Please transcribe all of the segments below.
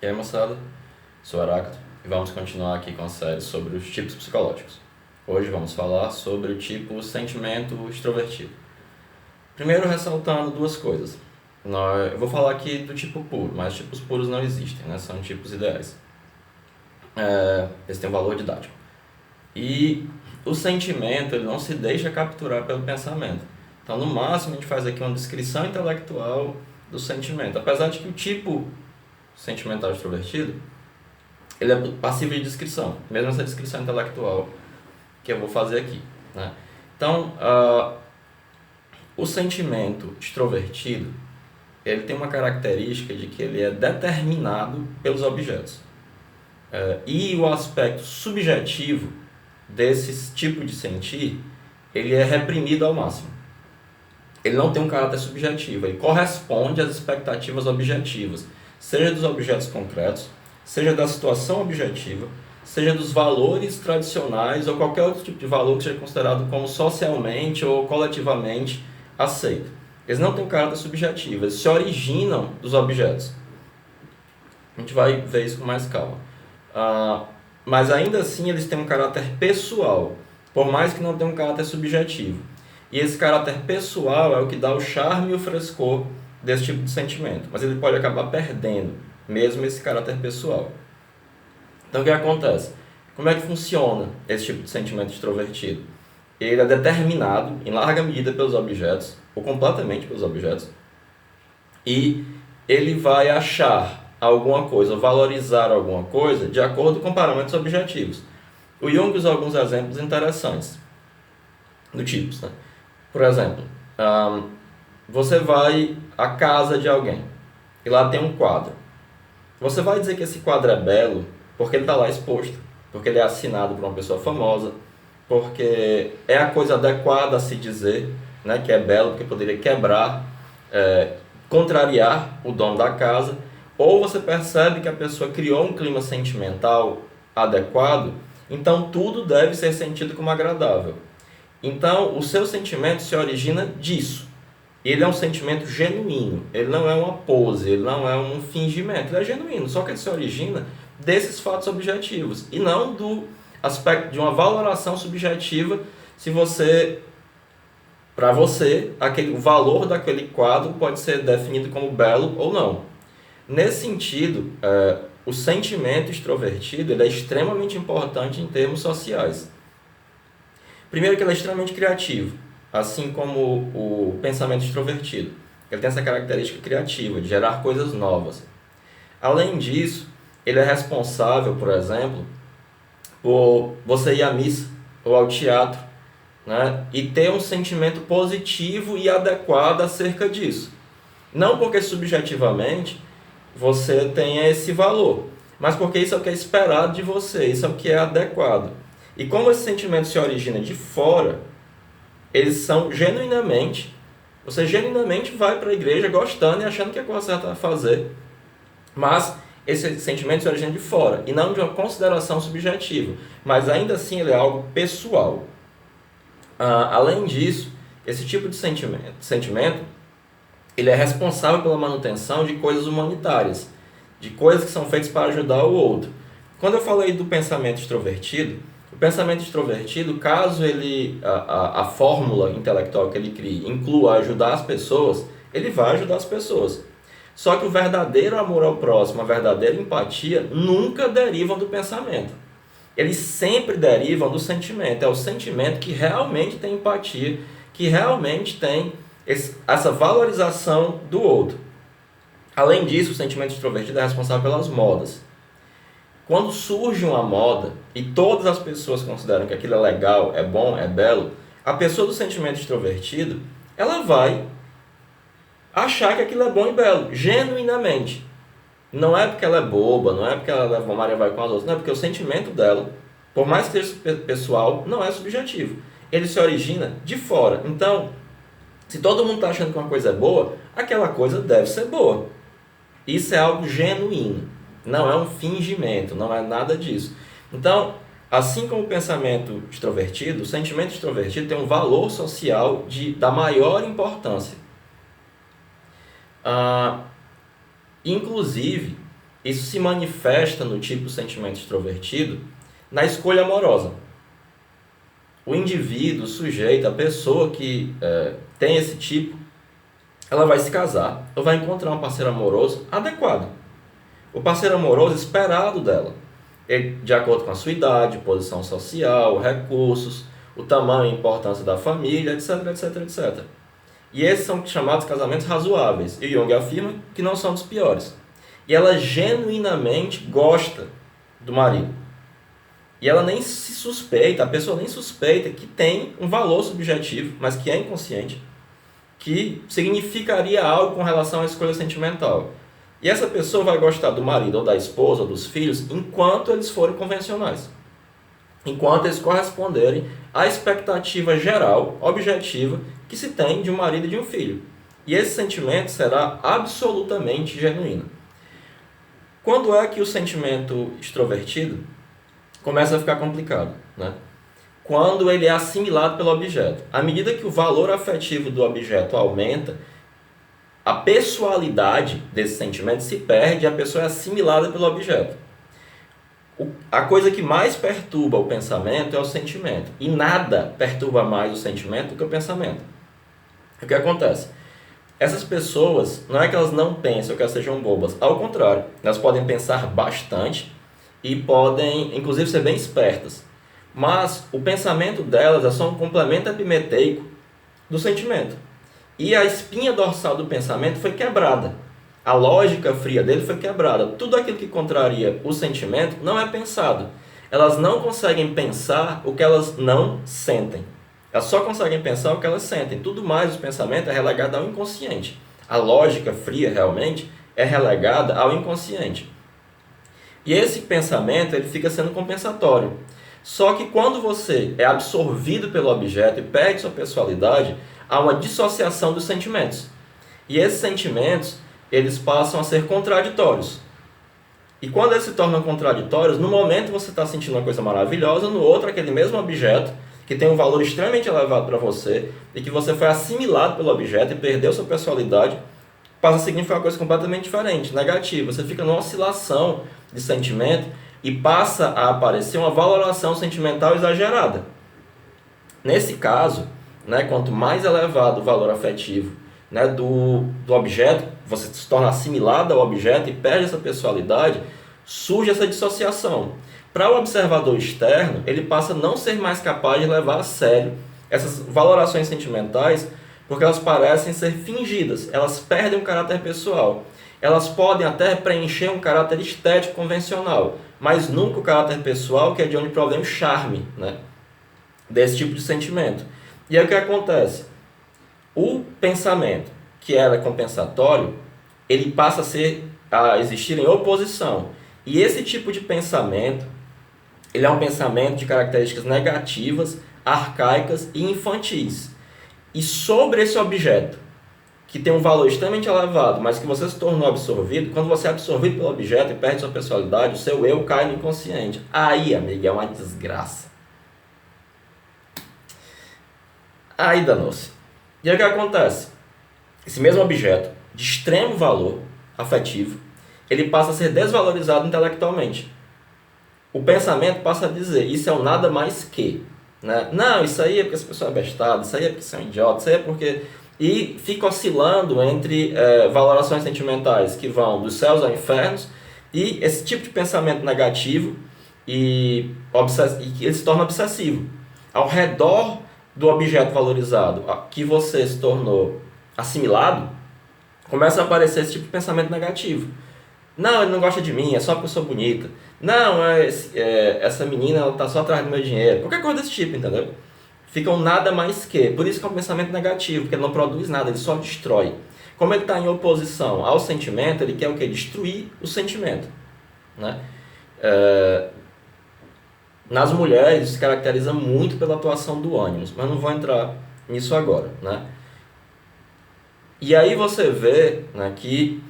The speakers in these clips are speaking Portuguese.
E aí, moçada, sou Heráclito e vamos continuar aqui com a série sobre os tipos psicológicos. Hoje vamos falar sobre o tipo sentimento extrovertido. Primeiro, ressaltando duas coisas. Eu vou falar aqui do tipo puro, mas tipos puros não existem, né? São tipos ideais. Eles têm um valor didático. E o sentimento ele não se deixa capturar pelo pensamento. Então, no máximo, a gente faz aqui uma descrição intelectual do sentimento. Apesar de que o tipo sentimental extrovertido ele é passível de descrição, mesmo essa descrição intelectual que eu vou fazer aqui, né? Então, o sentimento extrovertido ele tem uma característica de que ele é determinado pelos objetos. E o aspecto subjetivo desse tipo de sentir, ele é reprimido ao máximo. Ele não tem um caráter subjetivo, ele corresponde às expectativas objetivas, seja dos objetos concretos, seja da situação objetiva, seja dos valores tradicionais ou qualquer outro tipo de valor que seja considerado como socialmente ou coletivamente aceito. Eles não têm um caráter subjetivo, eles se originam dos objetos. A gente vai ver isso com mais calma. Mas ainda assim eles têm um caráter pessoal, por mais que não tenham um caráter subjetivo. E esse caráter pessoal é o que dá o charme e o frescor desse tipo de sentimento. Mas ele pode acabar perdendo mesmo esse caráter pessoal. Então o que acontece? Como é que funciona esse tipo de sentimento extrovertido? Ele é determinado em larga medida pelos objetos, ou completamente pelos objetos, e ele vai achar alguma coisa, valorizar alguma coisa de acordo com parâmetros objetivos. O Jung usa alguns exemplos interessantes do tipos, né? Por exemplo, você vai à casa de alguém e lá tem um quadro. Você vai dizer que esse quadro é belo porque ele está lá exposto, porque ele é assinado por uma pessoa famosa, porque é a coisa adequada a se dizer, né, que é belo, porque poderia quebrar, contrariar o dono da casa, ou você percebe que a pessoa criou um clima sentimental adequado, então tudo deve ser sentido como agradável. Então, o seu sentimento se origina disso. Ele é um sentimento genuíno, ele não é uma pose, ele não é um fingimento, ele é genuíno, só que ele se origina desses fatos objetivos e não do aspecto de uma valoração subjetiva se para você, o valor daquele quadro pode ser definido como belo ou não. Nesse sentido, o sentimento extrovertido ele é extremamente importante em termos sociais. Primeiro que ele é extremamente criativo, assim como o pensamento extrovertido. Ele tem essa característica criativa, de gerar coisas novas. Além disso, ele é responsável, por exemplo, por você ir à missa ou ao teatro, né, e ter um sentimento positivo e adequado acerca disso. Não porque subjetivamente você tenha esse valor, mas porque isso é o que é esperado de você, isso é o que é adequado. E como esse sentimento se origina de fora, eles são você genuinamente vai para a igreja gostando e achando que é a coisa certa a fazer, mas esse sentimento se origina de fora, e não de uma consideração subjetiva, mas ainda assim ele é algo pessoal. Além disso, esse tipo de sentimento ele é responsável pela manutenção de coisas humanitárias, de coisas que são feitas para ajudar o outro. Quando eu falei do pensamento extrovertido, o pensamento extrovertido, caso a fórmula intelectual que ele crie inclua ajudar as pessoas, ele vai ajudar as pessoas. Só que o verdadeiro amor ao próximo, a verdadeira empatia, nunca derivam do pensamento. Eles sempre derivam do sentimento. É o sentimento que realmente tem empatia, que realmente tem essa valorização do outro. Além disso, o sentimento extrovertido é responsável pelas modas. Quando surge uma moda e todas as pessoas consideram que aquilo é legal, é bom, é belo, a pessoa do sentimento extrovertido, ela vai achar que aquilo é bom e belo, genuinamente. Não é porque ela é boba, não é porque ela leva Maria vai com as outras, não é porque o sentimento dela, por mais que seja pessoal, não é subjetivo. Ele se origina de fora. Então, se todo mundo está achando que uma coisa é boa, aquela coisa deve ser boa. Isso é algo genuíno. Não é um fingimento, não é nada disso. Então, assim como o pensamento extrovertido, o sentimento extrovertido tem um valor social da maior importância. Inclusive, Isso se manifesta no tipo sentimento extrovertido na escolha amorosa. O indivíduo, o sujeito, a pessoa que tem esse tipo, ela vai se casar ou vai encontrar um parceiro amoroso adequado. O parceiro amoroso esperado dela, de acordo com a sua idade, posição social, recursos, o tamanho e importância da família, etc, etc, etc. E esses são chamados casamentos razoáveis. E Jung afirma que não são dos piores. E ela genuinamente gosta do marido. E ela nem se suspeita, a pessoa nem suspeita que tem um valor subjetivo, mas que é inconsciente, que significaria algo com relação à escolha sentimental. E essa pessoa vai gostar do marido ou da esposa ou dos filhos enquanto eles forem convencionais. Enquanto eles corresponderem à expectativa geral, objetiva, que se tem de um marido e de um filho. E esse sentimento será absolutamente genuíno. Quando é que o sentimento extrovertido começa a ficar complicado, né? Quando ele é assimilado pelo objeto. À medida que o valor afetivo do objeto aumenta, a pessoalidade desse sentimento se perde e a pessoa é assimilada pelo objeto. A coisa que mais perturba o pensamento é o sentimento. E nada perturba mais o sentimento do que o pensamento. O que acontece? Essas pessoas, não é que elas não pensam, que elas sejam bobas. Ao contrário, elas podem pensar bastante e podem, inclusive, ser bem espertas. Mas o pensamento delas é só um complemento epimeteico do sentimento. E a espinha dorsal do pensamento foi quebrada. A lógica fria dele foi quebrada. Tudo aquilo que contraria o sentimento não é pensado. Elas não conseguem pensar o que elas não sentem. Elas só conseguem pensar o que elas sentem. Tudo mais, o pensamento é relegado ao inconsciente. A lógica fria, realmente, é relegada ao inconsciente. E esse pensamento ele fica sendo compensatório. Só que quando você é absorvido pelo objeto e perde sua pessoalidade, há uma dissociação dos sentimentos. E esses sentimentos, eles passam a ser contraditórios. E quando eles se tornam contraditórios, no momento você está sentindo uma coisa maravilhosa, no outro aquele mesmo objeto, que tem um valor extremamente elevado para você, e que você foi assimilado pelo objeto e perdeu sua pessoalidade, passa a significar uma coisa completamente diferente, negativa. Você fica numa oscilação de sentimento e passa a aparecer uma valoração sentimental exagerada. Nesse caso, né, quanto mais elevado o valor afetivo, né, do objeto, você se torna assimilado ao objeto e perde essa pessoalidade, surge essa dissociação. Para o observador externo, ele passa a não ser mais capaz de levar a sério essas valorações sentimentais, porque elas parecem ser fingidas, elas perdem o caráter pessoal. Elas podem até preencher um caráter estético convencional, mas nunca o caráter pessoal, que é de onde provém o charme, né, desse tipo de sentimento. E aí o que acontece? O pensamento, que era compensatório, ele passa a existir em oposição. E esse tipo de pensamento, ele é um pensamento de características negativas, arcaicas e infantis. E sobre esse objeto, que tem um valor extremamente elevado, mas que você se tornou absorvido, quando você é absorvido pelo objeto e perde sua personalidade, o seu eu cai no inconsciente. Aí, amiga, é uma desgraça. Aí danou-se. E aí o que acontece? Esse mesmo objeto, de extremo valor afetivo, ele passa a ser desvalorizado intelectualmente. O pensamento passa a dizer, isso é o nada mais que. Né? Não, isso aí é porque essa pessoa é bestada, isso aí é porque você é um idiota, isso aí é porque... E fica oscilando entre valorações sentimentais que vão dos céus aos infernos e esse tipo de pensamento negativo e que ele se torna obsessivo. Ao redor do objeto valorizado que você se tornou assimilado, começa a aparecer esse tipo de pensamento negativo. Não, ele não gosta de mim, é só porque eu sou bonita. Não, essa menina está só atrás do meu dinheiro. Qualquer coisa desse tipo, entendeu? Ficam nada mais que. Por isso que é um pensamento negativo, porque ele não produz nada, ele só destrói. Como ele está em oposição ao sentimento, ele quer o quê? Destruir o sentimento. Né? Nas mulheres, se caracteriza muito pela atuação do ânimo, mas não vou entrar nisso agora. Né? E aí você vê, né, que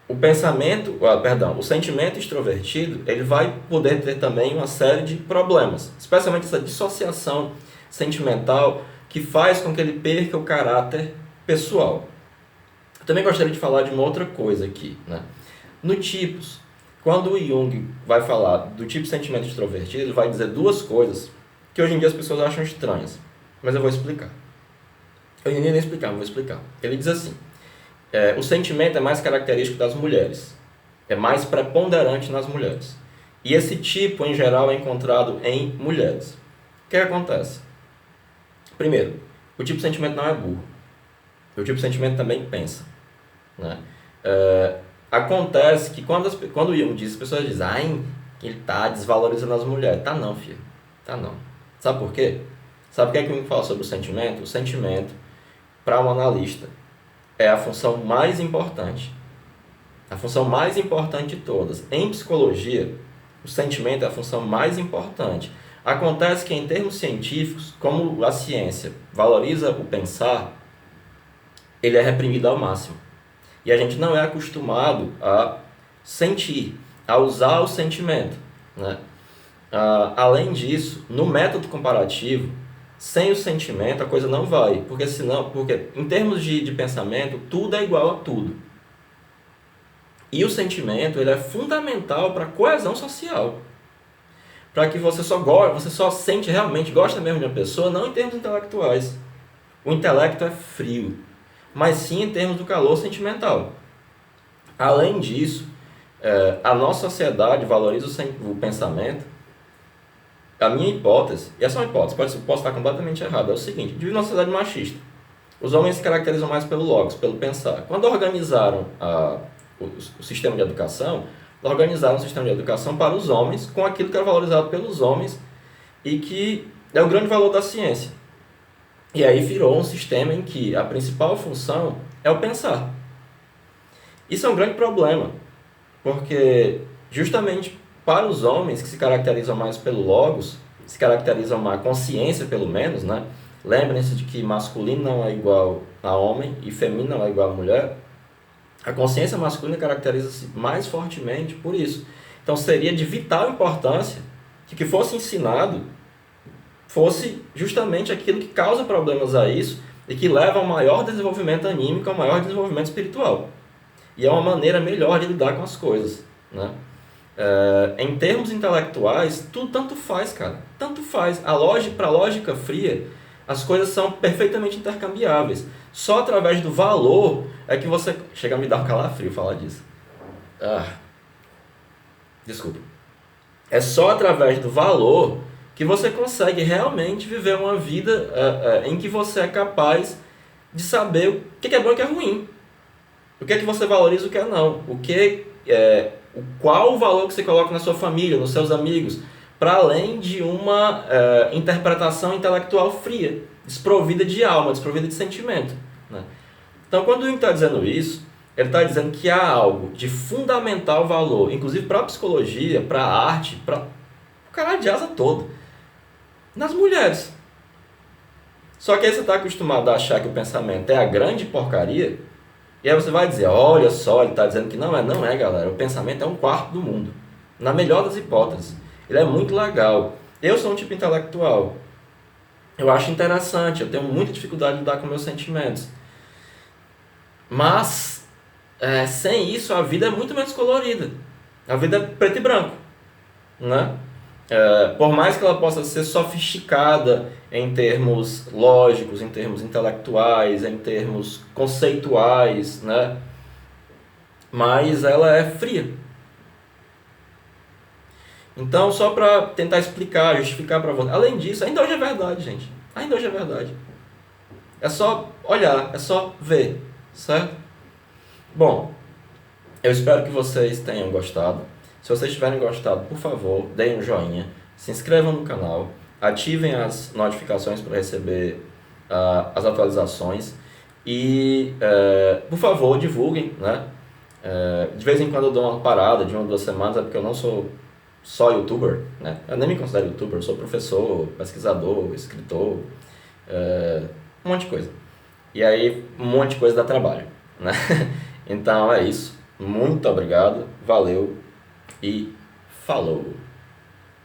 o sentimento extrovertido, ele vai poder ter também uma série de problemas, especialmente essa dissociação sentimental que faz com que ele perca o caráter pessoal. Eu também gostaria de falar de uma outra coisa aqui. Né? No tipos, Quando o Jung vai falar do tipo de sentimento extrovertido, ele vai dizer duas coisas que hoje em dia as pessoas acham estranhas, mas eu vou explicar. Eu nem explicar, mas vou explicar. Ele diz assim, o sentimento é mais característico das mulheres, é mais preponderante nas mulheres. E esse tipo, em geral, é encontrado em mulheres. O que acontece? Primeiro, o tipo de sentimento não é burro. O tipo de sentimento também pensa, né? Acontece que quando o Jung diz, as pessoas dizem, ai, ele está desvalorizando as mulheres. Tá não, filho. Tá não. Sabe por quê? Sabe o que é que o Jung fala sobre o sentimento? O sentimento, para um analista, é a função mais importante. A função mais importante de todas. Em psicologia, o sentimento é a função mais importante. Acontece que, em termos científicos, como a ciência valoriza o pensar, ele é reprimido ao máximo. E a gente não é acostumado a sentir, a usar o sentimento, né? Além disso, no método comparativo, sem o sentimento a coisa não vai, porque em termos de pensamento, tudo é igual a tudo. E o sentimento ele é fundamental para a coesão social. Para que você só sente realmente, gosta mesmo de uma pessoa, não em termos intelectuais. O intelecto é frio, mas sim em termos do calor sentimental. Além disso, a nossa sociedade valoriza o pensamento. A minha hipótese, e essa é uma hipótese, posso estar completamente errado, é o seguinte: vive numa sociedade machista. Os homens se caracterizam mais pelo logos, pelo pensar. Quando organizaram o sistema de educação, organizaram o sistema de educação para os homens, com aquilo que era valorizado pelos homens e que é o grande valor da ciência. E aí virou um sistema em que a principal função é o pensar. Isso é um grande problema, porque justamente para os homens que se caracterizam mais pelo logos, se caracterizam mais, consciência pelo menos, né? Lembrem-se de que masculino não é igual a homem e feminino não é igual a mulher. A consciência masculina caracteriza-se mais fortemente por isso. Então seria de vital importância que o que fosse ensinado fosse justamente aquilo que causa problemas a isso e que leva ao maior desenvolvimento anímico, ao maior desenvolvimento espiritual. E é uma maneira melhor de lidar com as coisas, né? Em termos intelectuais, tudo tanto faz, cara. Tanto faz. Para a lógica fria, as coisas são perfeitamente intercambiáveis. Só através do valor é que você... Chega a me dar um calafrio falar disso. Desculpa. É só através do valor que você consegue realmente viver uma vida em que você é capaz de saber o que é bom e o que é ruim. O que é que você valoriza e o que é não. Qual o valor que você coloca na sua família, nos seus amigos, para além de uma interpretação intelectual fria, desprovida de alma, desprovida de sentimento, né? Então, quando o Jung está dizendo isso, ele está dizendo que há algo de fundamental valor, inclusive para a psicologia, para a arte, para o cara de asa todo, nas mulheres. Só que aí você está acostumado a achar que o pensamento é a grande porcaria, e aí você vai dizer, olha só, ele está dizendo que não é, galera, o pensamento é um quarto do mundo, na melhor das hipóteses. Ele é muito legal. Eu sou um tipo intelectual. Eu acho interessante, eu tenho muita dificuldade de lidar com meus sentimentos. Mas, sem isso, a vida é muito menos colorida. A vida é preto e branco, né? Por mais que ela possa ser sofisticada em termos lógicos, em termos intelectuais, em termos conceituais, né? Mas ela é fria. Então, só para tentar explicar, justificar para você. Além disso, ainda hoje é verdade, gente. Ainda hoje é verdade. É só olhar, é só ver, certo? Bom, eu espero que vocês tenham gostado. Se vocês tiverem gostado, por favor, deem um joinha, se inscrevam no canal, ativem as notificações para receber as atualizações e, por favor, divulguem, né? De vez em quando eu dou uma parada de 1 ou 2 semanas, é porque eu não sou só youtuber, né? Eu nem me considero youtuber, eu sou professor, pesquisador, escritor, um monte de coisa. E aí, um monte de coisa dá trabalho, né? Então é isso. Muito obrigado, valeu e falou!